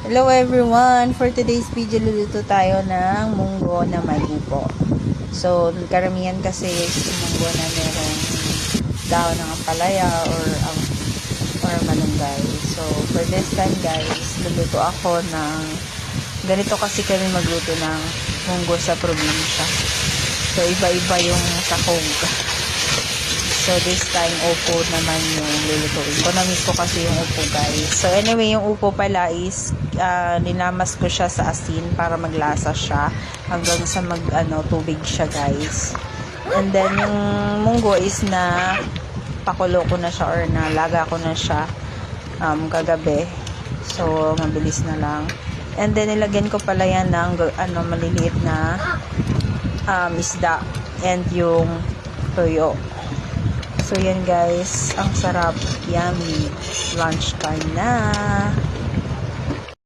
Hello everyone! For today's video, luluto tayo ng munggo na may upo. So, karamihan kasi yung munggo na merong dahon ng ampalaya or malunggay. So, for this time guys, luluto ako ng ganito kasi kami magluto ng munggo sa probinsya. So, iba-iba yung sahog. So, this time, upo naman yung lulutuin ko. Na-miss ko kasi yung upo, guys. So, anyway, yung upo pala is, ninamas ko siya sa asin para maglasa siya hanggang sa tubig siya, guys. And then, yung munggo is na pakulo ko na siya or nalaga ko na siya kagabi. So, mabilis na lang. And then, nilagyan ko pala yan ng maliliit na isda and yung toyo. So, yan guys. Ang sarap. Yummy. Lunch time na.